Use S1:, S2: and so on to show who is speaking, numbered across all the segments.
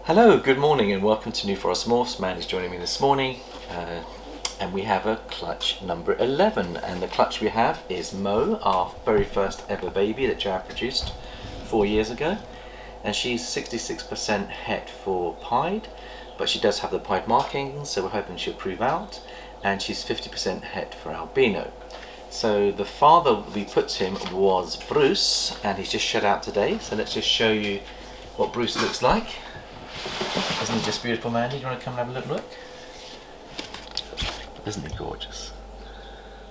S1: Hello, good morning and welcome to New Forest Morphs. Man is joining me this morning and we have a clutch number 11, and the clutch we have is Mo, our very first ever baby that Jav produced 4 years ago, and she's 66% het for pied, but she does have the pied markings, so we're hoping she'll prove out, and she's 50% het for albino. So the father we put him was Bruce, and he's just shed out today, so let's just show you what Bruce looks like. Isn't he just beautiful, Mandy? Do you want to come and have a look? Isn't he gorgeous?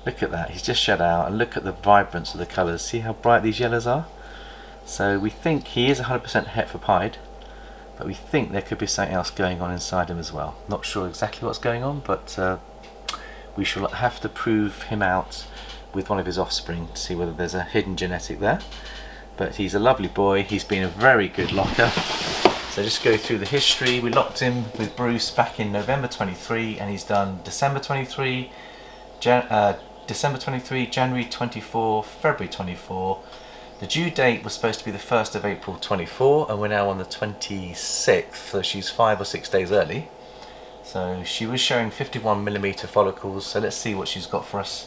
S1: Look at that, he's just shed out, and look at the vibrance of the colours. See how bright these yellows are? So we think he is 100% het for pied, but we think there could be something else going on inside him as well. Not sure exactly what's going on, but we shall have to prove him out with one of his offspring to see whether there's a hidden genetic there. But he's a lovely boy, he's been a very good locker. So just go through the history. We locked him with Bruce back in November 23, and he's done December 23, December 23, January 24, February 24. The due date was supposed to be the 1st of April 24, and we're now on the 26th, so she's 5 or 6 days early. So she was showing 51mm follicles, so let's see what she's got for us.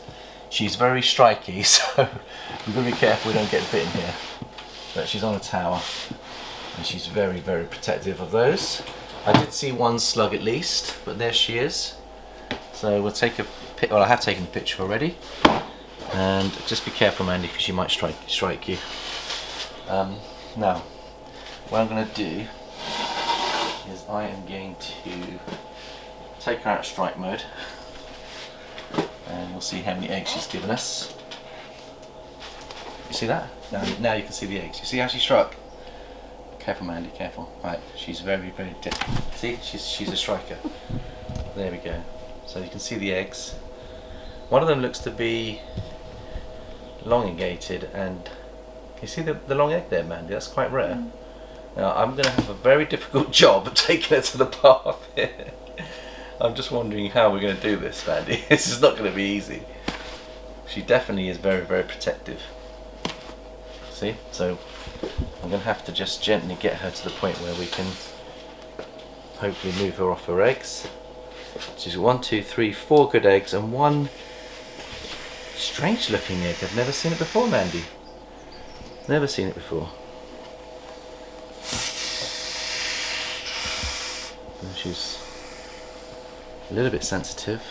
S1: She's very striky, so we've got to be careful we don't get bitten here. But she's on a tower, and she's very, very protective of those. I did see one slug at least, but there she is. So we'll take a pic. Well, I have taken a picture already, and just be careful, Mandy, because she might strike you. Now, what I'm going to do is I am going to take her out of strike mode, and we'll see how many eggs she's given us. You see that? Now you can see the eggs. You see how she struck? Careful, Mandy, careful. Right, she's very, very dead. See, she's a striker. There we go. So you can see the eggs. One of them looks to be elongated, and you see the long egg there, Mandy? That's quite rare. Now I'm going to have a very difficult job of taking her to the path here. I'm just wondering how we're going to do this, Mandy. This is not going to be easy. She definitely is very, very protective. See? So I'm going to have to just gently get her to the point where we can hopefully move her off her eggs. She's 1, 2, 3, 4 good eggs, and one strange looking egg. I've never seen it before, Mandy. Never seen it before. And she's a little bit sensitive.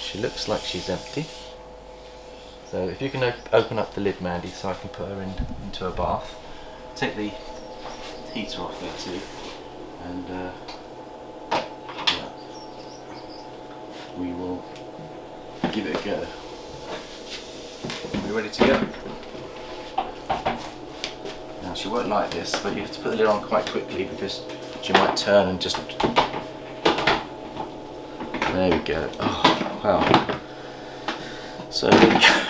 S1: She looks like she's empty. So if you can open up the lid, Mandy, so I can put her into a bath. Take the heater off there too, and yeah, we will give it a go. Are we ready to go? Now she won't like this, but you have to put the lid on quite quickly because she might turn and just... There we go. Oh, wow. So there we go.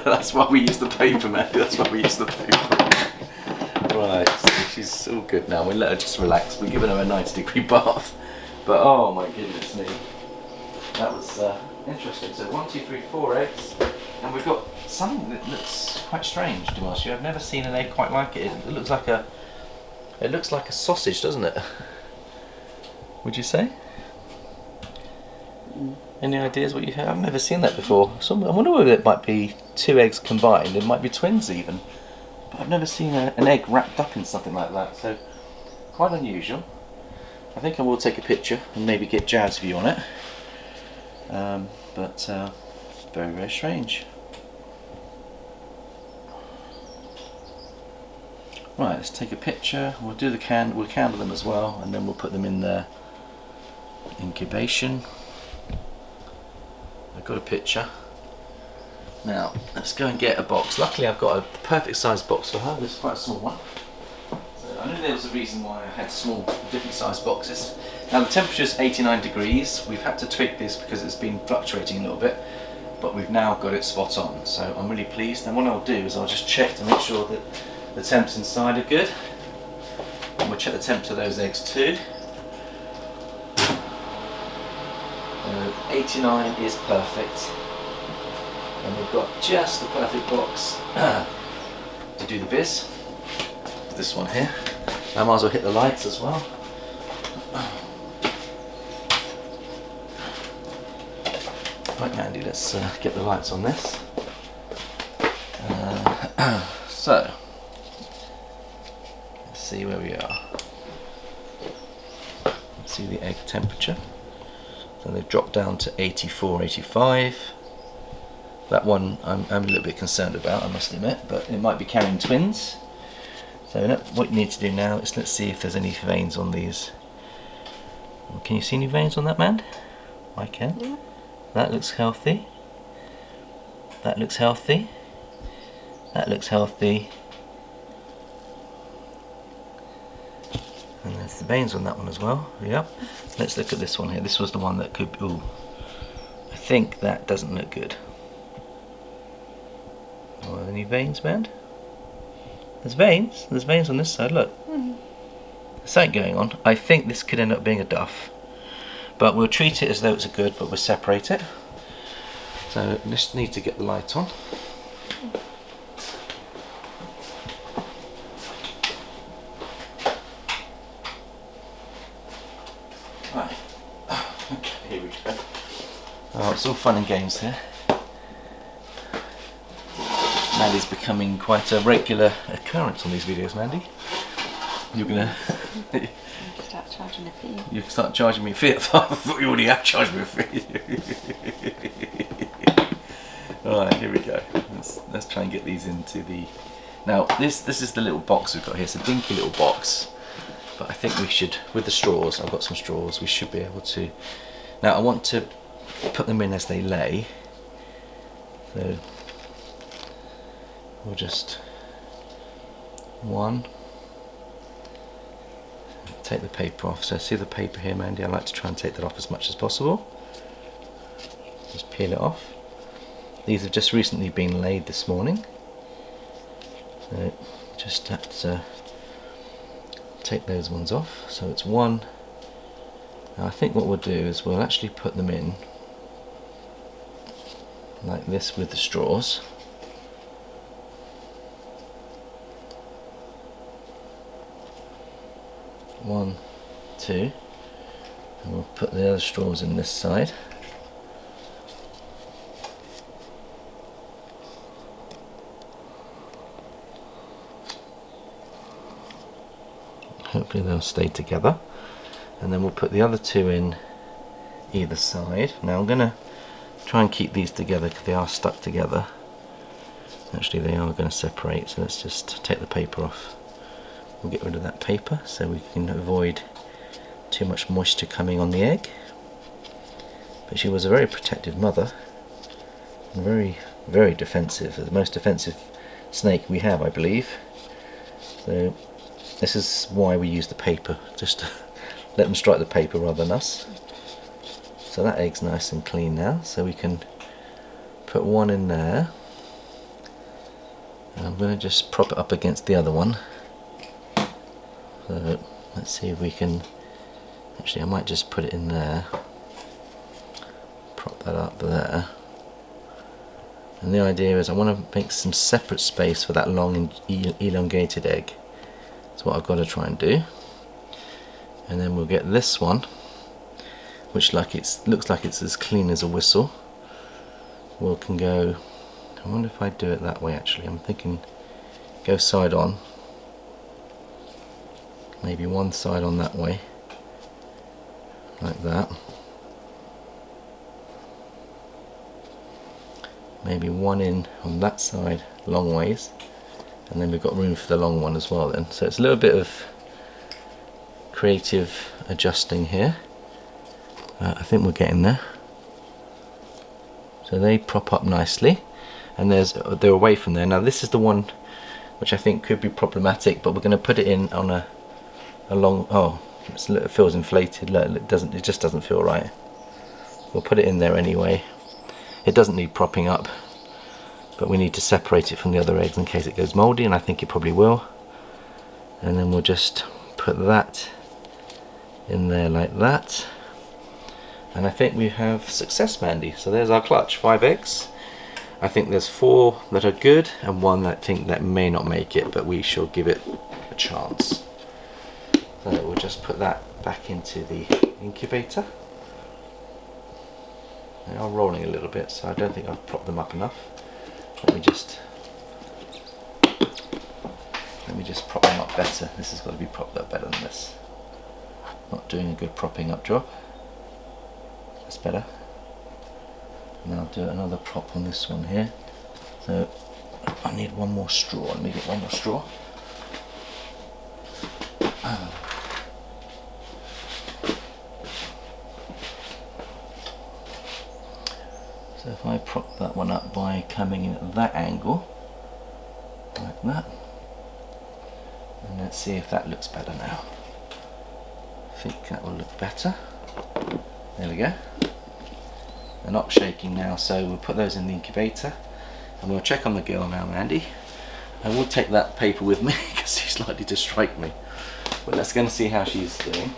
S1: That's why we use the paper, man. That's why we use the paper. Right, so she's all good now. We'll let her just relax. We're giving her a 90-degree bath. But oh my goodness me. That was interesting. So 1, 2, 3, 4 eggs. And we've got something that looks quite strange, Dimashi. I've never seen an egg quite like it. It looks like a sausage, doesn't it? Would you say? Any ideas what you have? I've never seen that before. So I wonder whether it might be 2 eggs combined. It might be twins even. But I've never seen an egg wrapped up in something like that. So quite unusual. I think I will take a picture and maybe get Jav's view on it. But very, very strange. Right, let's take a picture. We'll do we'll candle them as well, and then we'll put them in the incubation. I've got a picture. Now let's go and get a box. Luckily I've got a perfect size box for her. This is quite a small one. So I knew there was a reason why I had small, different size boxes. Now the temperature is 89 degrees. We've had to tweak this because it's been fluctuating a little bit, but we've now got it spot on. So I'm really pleased. And what I'll do is I'll just check to make sure that the temps inside are good. And we'll check the temp to those eggs too. 89 is perfect, and we've got just the perfect box to do the biz. This one here. I might as well hit the lights as well. Right, Mandy, let's get the lights on this. So, let's see where we are. See the egg temperature. So they've dropped down to 84, 85. That one I'm a little bit concerned about, I must admit, but it might be carrying twins. So what you need to do now is let's see if there's any veins on these. Can you see any veins on that, man? I can. Yeah. That looks healthy. That looks healthy. That looks healthy. And there's the veins on that one as well. Yep. Let's look at this one here. This was the one that could. Ooh. I think that doesn't look good. Oh, any veins, man? There's veins. There's veins on this side. Look. There's something going on. I think this could end up being a duff. But we'll treat it as though it's a good, but we'll separate it. So just need to get the light on. Right. Okay, here we go. Oh, it's all fun and games here. Mandy's becoming quite a regular occurrence on these videos, Mandy. You're gonna
S2: start charging a fee.
S1: You can start charging me a fee. I thought you already have charged me a fee. Alright, here we go. Let's try and get these into the. Now this is the little box we've got here. It's a dinky little box. But I think we should, with the straws, I've got some straws, we should be able to. Now I want to put them in as they lay. So we'll just one. Take the paper off. So see the paper here, Mandy? I like to try and take that off as much as possible. Just peel it off. These have just recently been laid this morning. So just have to take those ones off. So it's one. Now I think what we'll do is we'll actually put them in like this with the straws. One, two, and we'll put the other straws in this side. Hopefully they'll stay together, and then we'll put the other two in either side. Now I'm going to try and keep these together because they are stuck together. Actually they are going to separate, so let's just take the paper off. We'll get rid of that paper so we can avoid too much moisture coming on the egg. But she was a very protective mother and very, very defensive. The most defensive snake we have, I believe. So this is why we use the paper, just to let them strike the paper rather than us. So that egg's nice and clean now, so we can put one in there. And I'm going to just prop it up against the other one. So let's see if we can. Actually, I might just put it in there. Prop that up there. And the idea is I want to make some separate space for that long and elongated egg. That's what I've got to try and do. And then we'll get this one, which looks like it's as clean as a whistle. We can go. I wonder if I do it that way. Actually, I'm thinking go side on. Maybe one side on that way, like that. Maybe one in on that side, long ways, and then we've got room for the long one as well then. So it's a little bit of creative adjusting here. I think we're getting there. So they prop up nicely, and they're away from there. Now this is the one which I think could be problematic, but we're going to put it in on a long. Oh, it feels inflated. It just doesn't feel right. We'll put it in there anyway. It doesn't need propping up, but we need to separate it from the other eggs in case it goes mouldy, and I think it probably will. And then we'll just put that in there like that, and I think we have success, Mandy. So there's our clutch, 5 eggs. I think there's 4 that are good and 1 that I think that may not make it, but we shall give it a chance. So we'll just put that back into the incubator. They are rolling a little bit, so I don't think I've propped them up enough. Let me just prop them up better. This has got to be propped up better than this. Not doing a good propping up job. That's better. Now I'll do another prop on this one here. So I need one more straw. Let me get one more straw. So if I prop that one up by coming in at that angle, like that, and let's see if that looks better now. I think that will look better. There we go. They're not shaking now, so we'll put those in the incubator and we'll check on the girl now, Mandy. I will take that paper with me because she's likely to strike me. But let's go and see how she's doing.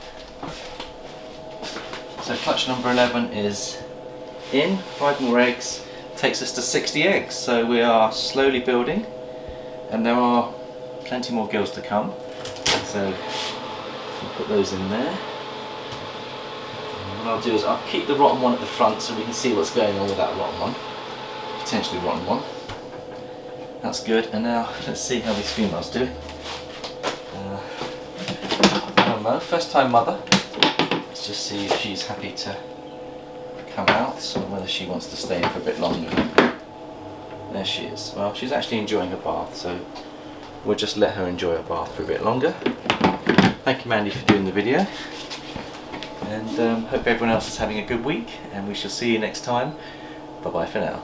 S1: So clutch number 11 is in, 5 more eggs, takes us to 60 eggs. So we are slowly building and there are plenty more girls to come. So we'll put those in there. What I'll do is I'll keep the rotten one at the front so we can see what's going on with that rotten one. Potentially rotten one. That's good. And now let's see how these females do. Hello, first time mother. Let's just see if she's happy to come out, so whether she wants to stay in for a bit longer. There she is. Well, she's actually enjoying her bath, so we'll just let her enjoy her bath for a bit longer. Thank you, Mandy, for doing the video. And hope everyone else is having a good week, and we shall see you next time. Bye bye for now.